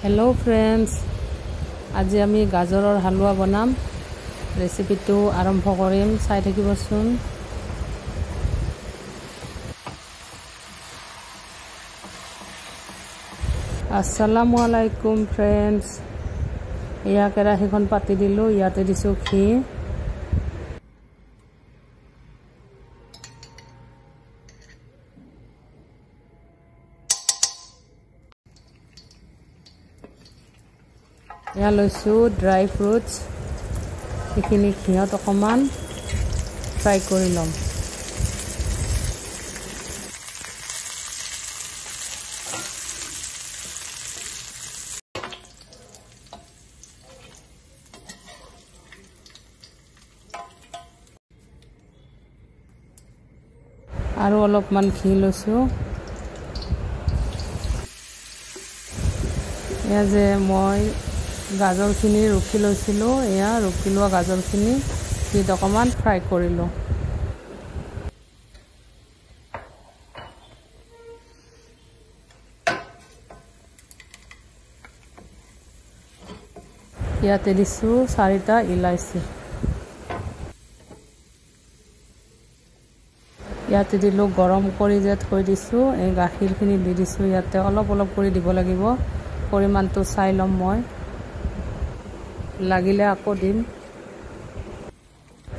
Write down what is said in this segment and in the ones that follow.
Hello friends, आज आमी गाजৰৰ হালৱা বনাম। ৰেচিপিটো আৰম্ভ কৰিম, চাই থাকিবচোন। আসসালামু আলাইকুম ফ্ৰেন্ডস। ইয়া কেৰাহীখন পাতি দিলোঁ, ইয়াতে দিছোঁ ঘি। এয়া লৈছোঁ ড্ৰাই ফ্ৰুটছ, এইখিনি ঘিত অকণমান ফ্ৰাই কৰি ল'ম। আৰু অলপমান ঘি লৈছোঁ। এয়া যে মই গাজৰখিনি ৰুকি লৈছিলোঁ, এয়া ৰুকি লোৱা গাজৰখিনি ঘিত অকণমান ফ্ৰাই কৰিলোঁ। ইয়াতে দিছোঁ 4টা ইলাচি। ইয়াতে দিলোঁ গৰম কৰি যে থৈ দিছোঁ, এই গাখীৰখিনি দি দিছোঁ। ইয়াতে অলপ অলপ কৰি দিব লাগিব, পৰিমাণটো চাই ল'ম মই, লাগিলে আকৌ দিম।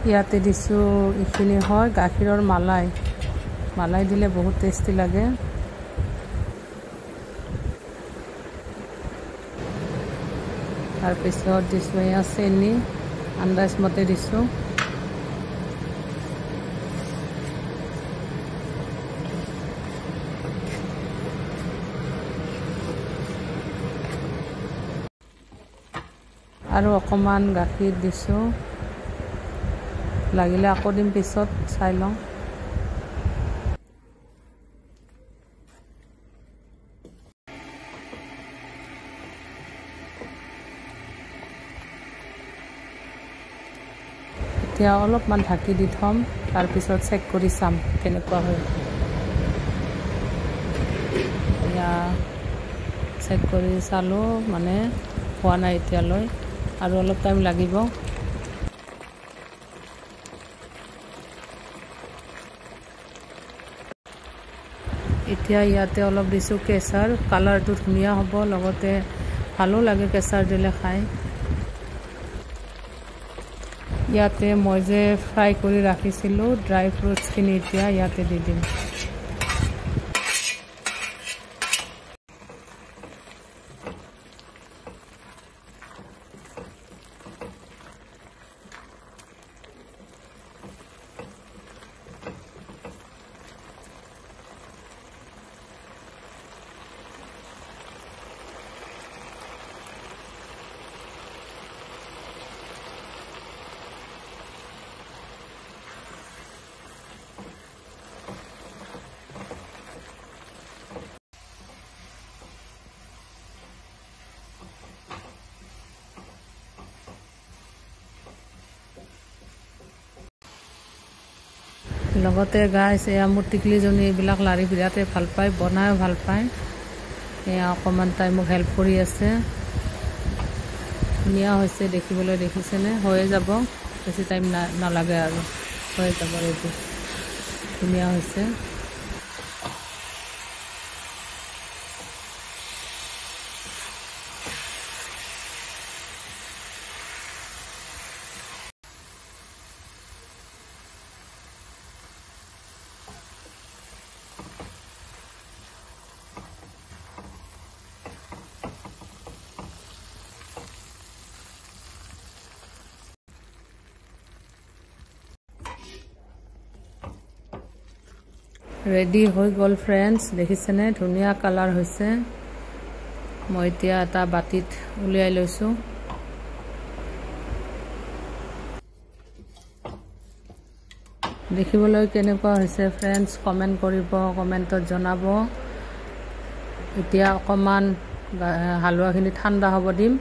ইয়াতে দিছোঁ, এইখিনি হয় গাখীৰৰ মালাই। মালাই দিলে বহুত টেষ্টি লাগে। তাৰপিছত দিছোঁ এয়া চেনি, আন্দাজমতে দিছোঁ। আৰু অকণমান গাখীৰ দিছোঁ, লাগিলে আকৌ দিম, পিছত চাই লওঁ। এতিয়া অলপমান ঢাকি দি থ'ম, তাৰপিছত চেক কৰি চাম কেনেকুৱা হয়। এয়া চেক কৰি চালোঁ, মানে হোৱা নাই এতিয়ালৈ, আৰু অলপ টাইম লাগিব। এতিয়া ইয়াতে অলপ দিছোঁ কেশৰ, কালাৰটো ধুনীয়া হ'ব, লগতে ভালো লাগে কেশৰ দিলে খাই। ইয়াতে মই যে ফ্ৰাই কৰি ৰাখিছিলোঁ ড্ৰাই ফ্ৰুটছখিনি এতিয়া ইয়াতে দি দিম। লগতে গাইছ, এয়া মোৰ টিকলিজনী এইবিলাক লাৰি বিৰাটেই ভাল পায়, বনায়ো ভাল পায়। এয়া অকণমান তাই মোক হেল্প কৰি আছে। ধুনীয়া হৈছে দেখিবলৈ, দেখিছেনে? হৈয়ে যাব, বেছি টাইম নালাগে আৰু হৈয়ে যাব। ৰেডি, ধুনীয়া হৈছে। ৰেডি হৈ গ'ল ফ্ৰেণ্ডছ, দেখিছেনে? ধুনীয়া কালাৰ হৈছে। মই এতিয়া এটা বাতিত উলিয়াই লৈছোঁ। দেখিবলৈ কেনেকুৱা হৈছে ফ্ৰেণ্ডছ, কমেণ্ট কৰিব, কমেণ্টত জনাব। এতিয়া অকণমান হালৱাখিনি ঠাণ্ডা হ'ব দিম,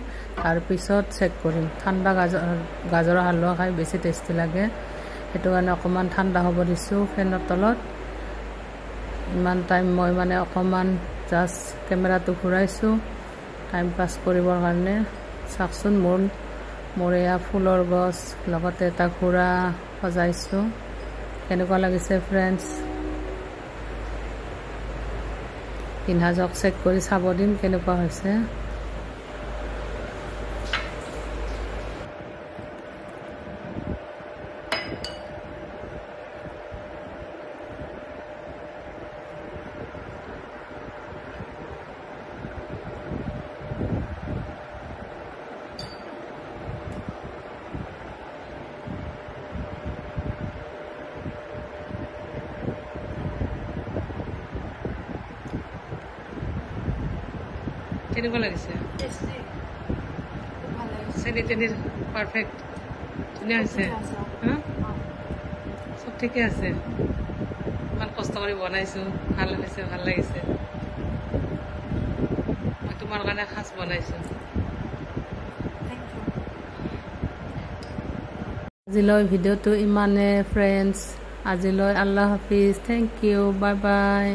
তাৰপিছত চেক কৰিম। ঠাণ্ডা গাজৰৰ হালৱা খাই বেছি টেষ্টি লাগে, সেইটো কাৰণে অকণমান ঠাণ্ডা হ'ব দিছোঁ ফেনৰ তলত। ইমান টাইম মই মানে অকণমান জাষ্ট কেমেৰাটো ঘূৰাইছোঁ, টাইম পাছ কৰিবৰ কাৰণে চাওকচোন মোৰ এয়া ফুলৰ গছ লগতে এটা ঘোঁৰা সজাইছোঁ কেনেকুৱা লাগিছে ফ্ৰেণ্ডছ পিন্ধা জক চেক কৰি চাব দিম কেনেকুৱা হৈছে কেনেকুৱা লাগিছে চেনি তেনি পাৰফেক্ট ধুনীয়া হৈছে চব ঠিকে আছে ইমান কষ্ট কৰি বনাইছোঁ ভাল হৈছে ভাল লাগিছে মই তোমাৰ কাৰণে সাজ বনাইছোঁ আজিলৈ ভিডিঅ'টো ইমানে ফ্ৰেণ্ডছ আজিলৈ আল্লাহ হাফিজ থেংক ইউ বাই বাই